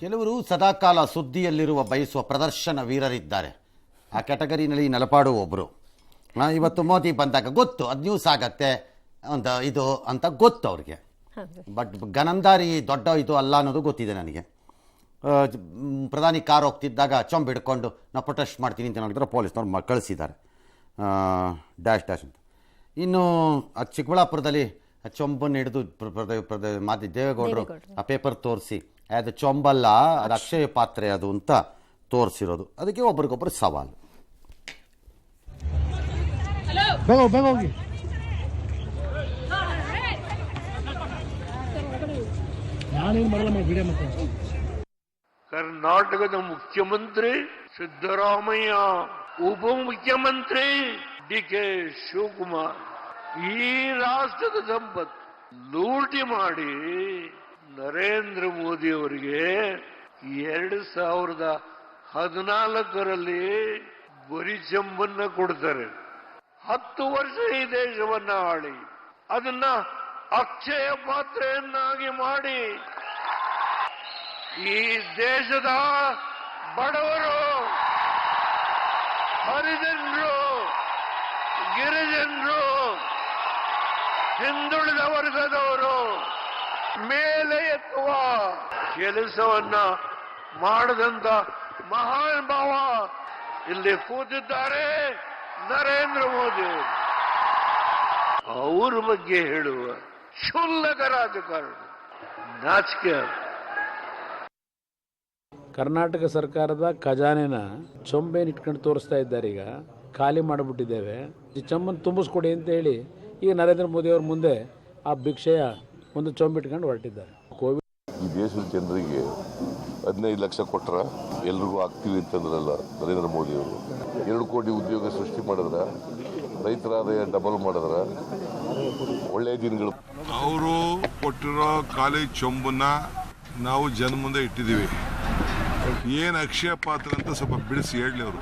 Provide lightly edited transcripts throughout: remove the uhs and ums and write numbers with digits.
ಕೆಲವರು ಸದಾಕಾಲ ಸುದ್ದಿಯಲ್ಲಿರುವ ಬಯಸುವ ಪ್ರದರ್ಶನ ವೀರರಿದ್ದಾರೆ. ಆ ಕ್ಯಾಟಗರಿನಲ್ಲಿ ನೆಲಪಾಡು ಒಬ್ಬರು. ಇವತ್ತು ಮೋದಿ ಬಂದಾಗ ಗೊತ್ತು ಅದು ನ್ಯೂಸ್ ಆಗತ್ತೆ ಒಂದು ಇದು ಅಂತ ಗೊತ್ತು ಅವ್ರಿಗೆ. ಬಟ್ ಗನಂದಾರಿ ದೊಡ್ಡ ಇದು ಅಲ್ಲ ಅನ್ನೋದು ಗೊತ್ತಿದೆ ನನಗೆ. ಪ್ರಧಾನಿ ಕಾರ್ ಹೋಗ್ತಿದ್ದಾಗ ಚೊಂಬ್ ಹಿಡ್ಕೊಂಡು ನಾವು ಪ್ರೊಟೆಸ್ಟ್ ಮಾಡ್ತೀನಿ ಅಂತ ನೋಡಿದ್ರೆ ಪೊಲೀಸ್ನವ್ರು ಕಳಿಸಿದ್ದಾರೆ ಡ್ಯಾಶ್ ಡ್ಯಾಶ್ ಅಂತ. ಇನ್ನು ಚಿಕ್ಕಬಳ್ಳಾಪುರದಲ್ಲಿ ಚೊಂಬನ್ನು ಹಿಡಿದು ಮಾತಿ ದೇವೇಗೌಡರು ಆ ಪೇಪರ್ ತೋರಿಸಿ ಅದು ಚೊಂಬಲ್ಲ ಅದು ಅಕ್ಷಯ ಪಾತ್ರೆ ಅದು ಅಂತ ತೋರಿಸಿರೋದು. ಅದಕ್ಕೆ ಒಬ್ರಿಗೊಬ್ಬರು ಸವಾಲು. ಕರ್ನಾಟಕದ ಮುಖ್ಯಮಂತ್ರಿ ಸಿದ್ದರಾಮಯ್ಯ, ಉಪಮುಖ್ಯಮಂತ್ರಿ ಡಿ.ಕೆ. ಶಿವಕುಮಾರ್ ಈ ರಾಷ್ಟ್ರದ ಸಂಪತ್ತು ಲೂಟಿ ಮಾಡಿ ನರೇಂದ್ರ ಮೋದಿ ಅವರಿಗೆ 2014ರಲ್ಲಿ ಬರಿ ಚೆಂಬನ್ನ ಕೊಡ್ತಾರೆ. 10 ವರ್ಷ ಈ ದೇಶವನ್ನ ಆಳಿ ಅದನ್ನ ಅಕ್ಷಯ ಪಾತ್ರೆಯನ್ನಾಗಿ ಮಾಡಿ ಈ ದೇಶದ ಬಡವರು, ಹರಿಜನರು, ಗಿರಿಜನರು, ಹಿಂದುಳಿದ ವರ್ಗದವರು ಮೇಲೆ ಎತ್ತುವ ಕೆಲಸವನ್ನ ಮಾಡದಂತ ಮಹಾನ್ ಭಾವ ಇಲ್ಲಿ ಕೂತಿದ್ದಾರೆ ನರೇಂದ್ರ ಮೋದಿ. ಅವ್ರ ಬಗ್ಗೆ ಹೇಳುವ ಕ್ಷುಲ್ಲಕ ರಾಜಕಾರಣ ನಾಚಿಕೆ. ಕರ್ನಾಟಕ ಸರ್ಕಾರದ ಖಜಾನೆನ ಚೊಂಬೇನ್ ಇಟ್ಕೊಂಡು ತೋರಿಸ್ತಾ ಇದ್ದಾರೆ. ಈಗ ಖಾಲಿ ಮಾಡಿಬಿಟ್ಟಿದ್ದೇವೆ, ಈ ಚೊಂಬನ್ನು ತುಂಬಿಸ್ಕೊಡಿ ಅಂತ ಹೇಳಿ ಈಗ ನರೇಂದ್ರ ಮೋದಿ ಅವ್ರ ಮುಂದೆ ಆ ಭಿಕ್ಷೆಯ ಒಂದು ಚೊಂಬಿಟ್ಕೊಂಡು ಹೊರಟಿದ್ದಾರೆ. ಕೋವಿಡ್ ಈ ದೇಶದ ಜನರಿಗೆ 15 ಲಕ್ಷ ಕೊಟ್ಟರ ಎಲ್ರಿಗೂ ಆಗ್ತೀವಿ ಅಂತಂದ್ರಲ್ಲ ನರೇಂದ್ರ ಮೋದಿ ಅವರು. 2 ಕೋಟಿ ಉದ್ಯೋಗ ಸೃಷ್ಟಿ ಮಾಡಿದ್ರ, ರೈತರ ಆದಾಯ ಡಬಲ್ ಮಾಡಿದ್ರ, ಒಳ್ಳೆಯ ದಿನಗಳು. ಅವರು ಕೊಟ್ಟಿರೋ ಖಾಲಿ ಚೊಂಬನ್ನ ನಾವು ಜನ ಮುಂದೆ ಇಟ್ಟಿದ್ದೀವಿ. ಏನು ಅಕ್ಷಯ ಪಾತ್ರ ಅಂತ ಸ್ವಲ್ಪ ಬಿಡಿಸಿ ಹೇಳಲಿ ಅವರು.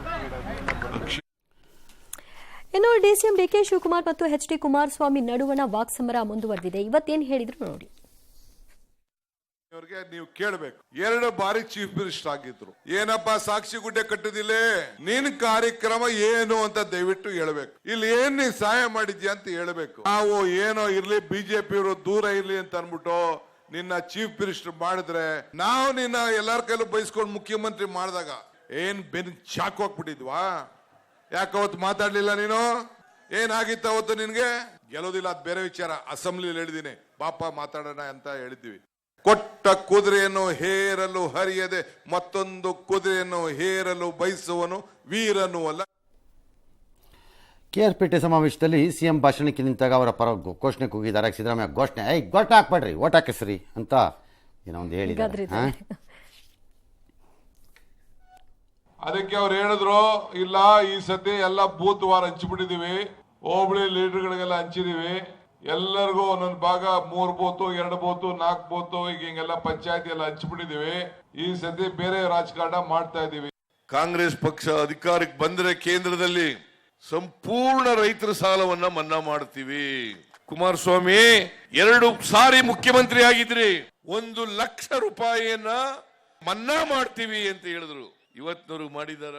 ಇನ್ನು ಡಿಸಿಎಂ ಡಿ.ಕೆ. ಶಿವಕುಮಾರ್ ಮತ್ತು ಎಚ್.ಡಿ. ಕುಮಾರಸ್ವಾಮಿ ನಡುವಣ ವಾಕ್ಸಮರ ಮುಂದುವರೆದಿದೆ. ಇವತ್ತೇನು ಹೇಳಿದ್ರು ನೋಡಿ. ನೀವು ಕೇಳಬೇಕು, 2 ಬಾರಿ ಚೀಫ್ ಮಿನಿಸ್ಟರ್ ಆಗಿದ್ರು. ಏನಪ್ಪಾ ಸಾಕ್ಷಿ ಗುಡ್ಡೆ ಕಟ್ಟುದಿಲ್ಲ, ನಿನ್ ಕಾರ್ಯಕ್ರಮ ಏನು ಅಂತ ದಯವಿಟ್ಟು ಹೇಳ್ಬೇಕು. ಇಲ್ಲಿ ಏನ್ ನೀ ಸಹಾಯ ಮಾಡಿದ್ಯಾ ಅಂತ ಹೇಳ್ಬೇಕು. ನಾವು ಏನೋ ಇರ್ಲಿ ಬಿಜೆಪಿಯವರು ದೂರ ಇರ್ಲಿ ಅಂತ ಅನ್ಬಿಟ್ಟು ನಿನ್ನ ಚೀಫ್ ಮಿನಿಸ್ಟರ್ ಮಾಡಿದ್ರೆ, ನಾವು ನಿನ್ನ ಎಲ್ಲಾರ ಕೈಲೂ ಬಯಸ್ಕೊಂಡು ಮುಖ್ಯಮಂತ್ರಿ ಮಾಡಿದಾಗ ಏನ್ ಬೆನ್ ಚಾಕು ಹಾಕ್ಬಿಟ್ಟಿದ್ವಾ? ಯಾಕವತ್ತು ಮಾತಾಡ್ಲಿಲ್ಲ ನೀನು? ಏನಾಗಿತ್ತ ಅವತ್ತು ನಿನ್ಗೆ? ಗೆಲ್ಲೋದಿಲ್ಲ, ಅದು ಬೇರೆ ವಿಚಾರ. ಅಸೆಂಬ್ಲಿಯಲ್ಲಿ ಹೇಳಿದೀನಿ, ಪಾಪ ಮಾತಾಡೋಣ ಅಂತ ಹೇಳಿದ್ವಿ. ಕೊಟ್ಟ ಕುದುರೆಯನ್ನು ಹೇರಲು ಹರಿಯದೆ ಮತ್ತೊಂದು ಕುದುರೆಯನ್ನು ಹೇರಲು ಬಯಸುವನು ವೀರನು ಅಲ್ಲ. KR ಸಮಾವೇಶದಲ್ಲಿ ಸಿಎಂ ಭಾಷಣಕ್ಕೆ ನಿಂತಾಗ ಅವರ ಪರ ಘೋಷಣೆ ಕೂಗಿದ್ದಾರೆ. ಸಿದ್ದರಾಮಯ್ಯ ಘೋಷಣೆ ಗೋಟ್ ಹಾಕ್ಬೇಡ್ರಿ, ಓಟ್ ಹಾಕಿಸ್ರಿ ಅಂತ ಏನೋ ಒಂದು ಹೇಳಿದ್ದಾರೆ. ಅದಕ್ಕೆ ಅವ್ರು ಹೇಳಿದ್ರು, ಇಲ್ಲ ಈ ಸತಿ ಎಲ್ಲ ಬೂತ್ ವಾರ ಹಂಚಿಬಿಟ್ಟಿದೀವಿ, ಹೋಬಳಿ ಲೀಡರ್ಗಳಿಗೆಲ್ಲ ಹಂಚಿದೀವಿ, ಎಲ್ಲರಿಗೂ ಒಂದೊಂದು ಭಾಗ 3 ಬೂತು 2 ಬೂತು 4 ಬೂತು ಈಗ ಹಿಂಗೆಲ್ಲ ಪಂಚಾಯತಿ ಎಲ್ಲ ಹಂಚಿಬಿಟ್ಟಿದೀವಿ. ಈ ಸತಿ ಬೇರೆ ರಾಜಕಾರಣ ಮಾಡ್ತಾ ಇದೀವಿ. ಕಾಂಗ್ರೆಸ್ ಪಕ್ಷ ಅಧಿಕಾರಕ್ಕೆ ಬಂದ್ರೆ ಕೇಂದ್ರದಲ್ಲಿ ಸಂಪೂರ್ಣ ರೈತರ ಸಾಲವನ್ನ ಮನ್ನಾ ಮಾಡ್ತೀವಿ. ಕುಮಾರಸ್ವಾಮಿ 2 ಸಾರಿ ಮುಖ್ಯಮಂತ್ರಿ ಆಗಿದ್ರಿ, 1 ಲಕ್ಷ ರೂಪಾಯಿಯನ್ನ ಮನ್ನಾ ಮಾಡ್ತೀವಿ ಅಂತ ಹೇಳಿದ್ರು. ಇವತ್ತಿನವರು ಮಾಡಿದಾರ?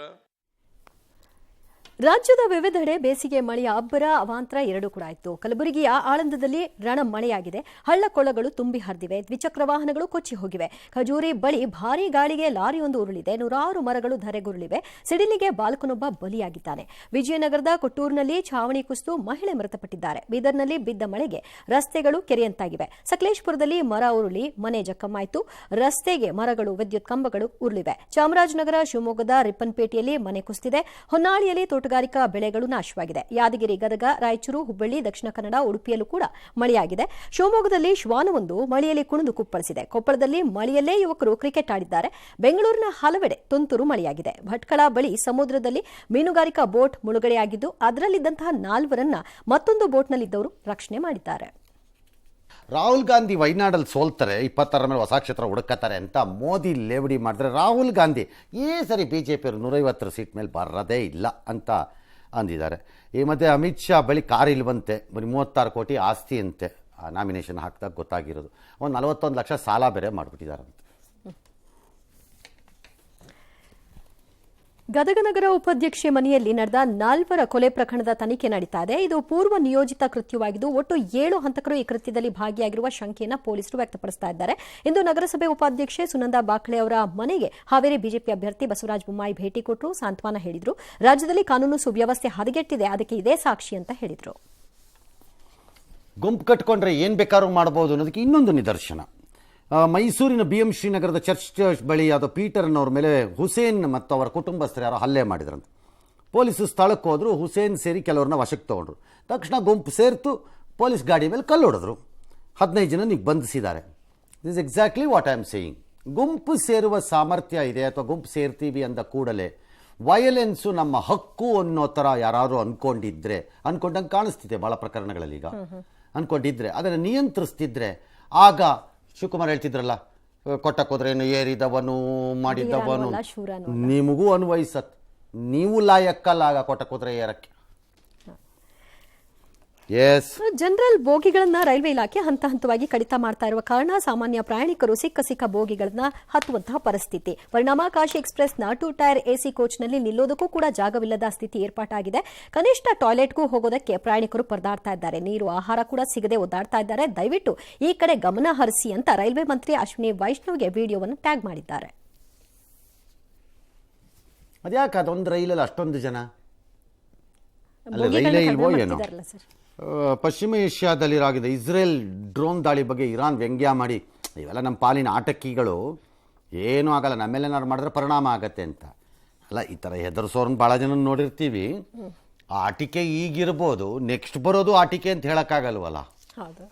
ರಾಜ್ಯದ ವಿವಿಧೆಡೆ ಬೇಸಿಗೆ ಮಳೆಯ ಅಬ್ಬರ ಅವಾಂತರ 2 ಕೂಡ ಇತ್ತು. ಕಲಬುರಗಿಯ ಆಳಂದದಲ್ಲಿ ರಣ ಮಳೆಯಾಗಿದೆ. ಹಳ್ಳಕೊಳ್ಳಗಳು ತುಂಬಿ ಹರಿದಿವೆ. ದ್ವಿಚಕ್ರ ವಾಹನಗಳು ಕೊಚ್ಚಿ ಹೋಗಿವೆ. ಖಜೂರಿ ಬಳಿ ಭಾರೀ ಗಾಳಿಗೆ ಲಾರಿಯೊಂದು ಉರುಳಿದೆ. 100 ಮರಗಳು ಧರೆಗುರುಳಿವೆ. ಸಿಡಿಲಿಗೆ ಬಾಲಕನೊಬ್ಬ ಬಲಿಯಾಗಿದ್ದಾನೆ. ವಿಜಯನಗರದ ಕೊಟ್ಟೂರಿನಲ್ಲಿ ಛಾವಣಿ ಕುಸಿದು ಮಹಿಳೆ ಮೃತಪಟ್ಟಿದ್ದಾರೆ. ಬೀದರ್ನಲ್ಲಿ ಬಿದ್ದ ಮಳೆಗೆ ರಸ್ತೆಗಳು ಕೆರೆಯಂತಾಗಿವೆ. ಸಕಲೇಶಪುರದಲ್ಲಿ ಮರ ಉರುಳಿ ಮನೆ ಜಖಮಾಯಿತು. ರಸ್ತೆಗೆ ಮರಗಳು, ವಿದ್ಯುತ್ ಕಂಬಗಳು ಉರುಳಿವೆ. ಚಾಮರಾಜನಗರ, ಶಿವಮೊಗ್ಗದ ರಿಪ್ಪನ್ಪೇಟೆಯಲ್ಲಿ ಮನೆ ಕುಸಿದಿದೆ. ಹೊನ್ನಾಳಿಯಲ್ಲಿ ತೋಟಗಾರಿಕಾ ಬೆಳೆಗಳು ನಾಶವಾಗಿದೆ. ಯಾದಗಿರಿ, ಗದಗ, ರಾಯಚೂರು, ಹುಬ್ಬಳ್ಳಿ, ದಕ್ಷಿಣ ಕನ್ನಡ, ಉಡುಪಿಯಲ್ಲೂ ಕೂಡ ಮಳೆಯಾಗಿದೆ. ಶಿವಮೊಗ್ಗದಲ್ಲಿ ಶ್ವಾನವೊಂದು ಮಳೆಯಲ್ಲಿ ಕುಣಿದು ಕುಪ್ಪಳಿಸಿದೆ. ಕೊಪ್ಪಳದಲ್ಲಿ ಮಳೆಯಲ್ಲೇ ಯುವಕರು ಕ್ರಿಕೆಟ್ ಆಡಿದ್ದಾರೆ. ಬೆಂಗಳೂರಿನ ಹಲವೆಡೆ ತುಂತುರು ಮಳೆಯಾಗಿದೆ. ಭಟ್ಕಳ ಬಳಿ ಸಮುದ್ರದಲ್ಲಿ ಮೀನುಗಾರಿಕಾ ಬೋಟ್ ಮುಳುಗಡೆಯಾಗಿದ್ದು ಅದರಲ್ಲಿದ್ದಂತಹ 4ರನ್ನ ಮತ್ತೊಂದು ಬೋಟ್ನಲ್ಲಿದ್ದವರು ರಕ್ಷಣೆ ಮಾಡಿದ್ದಾರೆ. ರಾಹುಲ್ ಗಾಂಧಿ ವಯನಾಡಲ್ಲಿ ಸೋಲ್ತಾರೆ, 26ರ ಮೇಲೆ ಹೊಸ ಕ್ಷೇತ್ರ ಹುಡುಕತ್ತಾರೆ ಅಂತ ಮೋದಿ ಲೇವಡಿ ಮಾಡಿದ್ರೆ, ರಾಹುಲ್ ಗಾಂಧಿ ಈ ಸರಿ BJP 150 ಸೀಟ್ ಮೇಲೆ ಬರೋದೇ ಇಲ್ಲ ಅಂತ ಅಂದಿದ್ದಾರೆ. ಈ ಮಧ್ಯೆ ಅಮಿತ್ ಶಾ ಬಳಿ ಕಾರ್ ಇಲ್ವಂತೆ, ಬರೀ 36 ಕೋಟಿ ಆಸ್ತಿ ಅಂತೆ. ನಾಮಿನೇಷನ್ ಹಾಕಿದಾಗ ಗೊತ್ತಾಗಿರೋದು. ಒಂದು 41 ಲಕ್ಷ ಸಾಲ ಬೇರೆ ಮಾಡಿಬಿಟ್ಟಿದ್ದಾರಂತೆ. ಗದಗ ನಗರ ಉಪಾಧ್ಯಕ್ಷೆ ಮನೆಯಲ್ಲಿ ನಡೆದ 4 ಕೊಲೆ ಪ್ರಕರಣದ ತನಿಖೆ ನಡೀತಾ ಇದೆ. ಇದು ಪೂರ್ವ ನಿಯೋಜಿತ ಕೃತ್ಯವಾಗಿದ್ದು ಒಟ್ಟು 7 ಹಂತಕರು ಈ ಕೃತ್ಯದಲ್ಲಿ ಭಾಗಿಯಾಗಿರುವ ಶಂಕೆಯನ್ನು ಪೊಲೀಸರು ವ್ಯಕ್ತಪಡಿಸ್ತಾ ಇದ್ದಾರೆ. ಇಂದು ನಗರಸಭೆ ಉಪಾಧ್ಯಕ್ಷೆ ಸುನಂದಾ ಬಾಕ್ಲೆ ಅವರ ಮನೆಗೆ ಹಾವೇರಿ ಬಿಜೆಪಿ ಅಭ್ಯರ್ಥಿ ಬಸವರಾಜ ಬೊಮ್ಮಾಯಿ ಭೇಟಿ ಕೊಟ್ಟರು, ಸಾಂತ್ವನ ಹೇಳಿದ್ರು. ರಾಜ್ಯದಲ್ಲಿ ಕಾನೂನು ಸುವ್ಯವಸ್ಥೆ ಹದಗೆಟ್ಟಿದೆ, ಅದಕ್ಕೆ ಇದೇ ಸಾಕ್ಷಿ ಅಂತ ಹೇಳಿದ್ರು. ಗುಂಪು ಕಟ್ಕೊಂಡ್ರೆ ಏನು ಬೇಕಾದ್ರೂ ಮಾಡ್ಬೋದು ಅನ್ನೋದಕ್ಕೆ ಇನ್ನೊಂದು ನಿದರ್ಶನ. ಮೈಸೂರಿನ BM ಶ್ರೀನಗರದ ಚರ್ಚ್ ಬಳಿ ಯಾವುದೋ ಪೀಟರ್ ಅನ್ನೋರ ಮೇಲೆ ಹುಸೇನ್ ಮತ್ತು ಅವರ ಕುಟುಂಬಸ್ಥರು ಯಾರೋ ಹಲ್ಲೆ ಮಾಡಿದ್ರಂತೆ. ಪೊಲೀಸರು ಸ್ಥಳಕ್ಕೆ ಹೋದ್ರು, ಹುಸೇನ್ ಸೇರಿ ಕೆಲವ್ರನ್ನ ವಶಕ್ಕೆ ತೊಗೊಂಡ್ರು. ತಕ್ಷಣ ಗುಂಪು ಸೇರ್ತು ಪೊಲೀಸ್ ಗಾಡಿ ಮೇಲೆ ಕಲ್ಲು ಹೊಡೆದ್ರು. 15 ಜನ ಈಗ ಬಂಧಿಸಿದ್ದಾರೆ. This is exactly what I am saying. ಗುಂಪು ಸೇರುವ ಸಾಮರ್ಥ್ಯ ಇದೆ ಅಥವಾ ಗುಂಪು ಸೇರ್ತೀವಿ ಅಂದ ಕೂಡಲೇ ವಯಲೆನ್ಸು ನಮ್ಮ ಹಕ್ಕು ಅನ್ನೋ ಥರ ಯಾರು ಅನ್ಕೊಂಡಂಗೆ ಕಾಣಿಸ್ತಿದೆ ಭಾಳ ಪ್ರಕರಣಗಳಲ್ಲಿ. ಈಗ ಅನ್ಕೊಂಡಿದ್ರೆ ಅದನ್ನು ನಿಯಂತ್ರಿಸ್ತಿದ್ರೆ ಆಗ ಶಿವಕುಮಾರ್ ಹೇಳ್ತಿದ್ರಲ್ಲ, ಕೊಟ್ಟಕ್ಕೋದ್ರೇನು ಏರಿದವನು ಮಾಡಿದ್ದವನು ನಿಮಗೂ ಅನ್ವಯಿಸತ್, ನೀವು ಲಾಯಕ್ಕಲ್ಲ ಆಗ ಕೊಟ್ಟಕ್ಕೋದ್ರೆ ಏರಕ್ಕೆ. ಜನರಲ್ ಬೋಗಿಗಳನ್ನ ರೈಲ್ವೆ ಇಲಾಖೆ ಹಂತ ಹಂತವಾಗಿ ಕಡಿತ ಮಾಡ್ತಾ ಇರುವ ಕಾರಣ ಸಾಮಾನ್ಯ ಪ್ರಯಾಣಿಕರು ಸಿಕ್ಕ ಬೋಗಿಗಳನ್ನ ಹತ್ತುವಂತಹ ಪರಿಸ್ಥಿತಿ. ಪರಿಣಾಮ ಕಾಶಿ ಎಕ್ಸ್ಪ್ರೆಸ್ನ 2 ಟೈರ್ AC ಕೋಚ್ನಲ್ಲಿ ನಿಲ್ಲೋದಕ್ಕೂ ಕೂಡ ಜಾಗವಿಲ್ಲದ ಸ್ಥಿತಿ ಏರ್ಪಾಟಾಗಿದೆ. ಕನಿಷ್ಠ ಟಾಯ್ಲೆಟ್ಗೂ ಹೋಗೋದಕ್ಕೆ ಪ್ರಯಾಣಿಕರು ಪರದಾಡ್ತಾ ಇದ್ದಾರೆ. ನೀರು ಆಹಾರ ಕೂಡ ಸಿಗದೆ ಒದ್ದಾಡ್ತಾ ಇದ್ದಾರೆ. ದಯವಿಟ್ಟು ಈ ಕಡೆ ಗಮನ ಹರಿಸಿ ಅಂತ ರೈಲ್ವೆ ಮಂತ್ರಿ ಅಶ್ವಿನಿ ವೈಷ್ಣವ್ಗೆ ವಿಡಿಯೋವನ್ನು ಟ್ಯಾಗ್ ಮಾಡಿದ್ದಾರೆ. ಅದ್ಯಾಕೆ ಅದೊಂದು ರೈಲಲ್ಲಿ ಅಷ್ಟೊಂದು ಜನ? ರೈಲೇ ಇಲ್ವೋ ಏನೋ? ಪಶ್ಚಿಮ ಏಷ್ಯಾದಲ್ಲಿರಾಗಿದೆ ಇಸ್ರೇಲ್ ಡ್ರೋನ್ ದಾಳಿ ಬಗ್ಗೆ ಇರಾನ್ ವ್ಯಂಗ್ಯ ಮಾಡಿ ಇವೆಲ್ಲ ನಮ್ಮ ಪಾಲಿನ ಆಟಕ್ಕಿಗಳು, ಏನೂ ಆಗಲ್ಲ, ನಮ್ಮೇಲೇನಾದ್ರು ಮಾಡಿದ್ರೆ ಪರಿಣಾಮ ಆಗತ್ತೆ ಅಂತ. ಅಲ್ಲ, ಈ ಥರ ಹೆದರ್ಸೋರ್ನ ಭಾಳ ಜನ ನೋಡಿರ್ತೀವಿ. ಆಟಿಕೆ ಈಗಿರ್ಬೋದು, ನೆಕ್ಸ್ಟ್ ಬರೋದು ಆಟಿಕೆ ಅಂತ ಹೇಳೋಕ್ಕಾಗಲ್ವಲ್ಲ. ಹೌದು.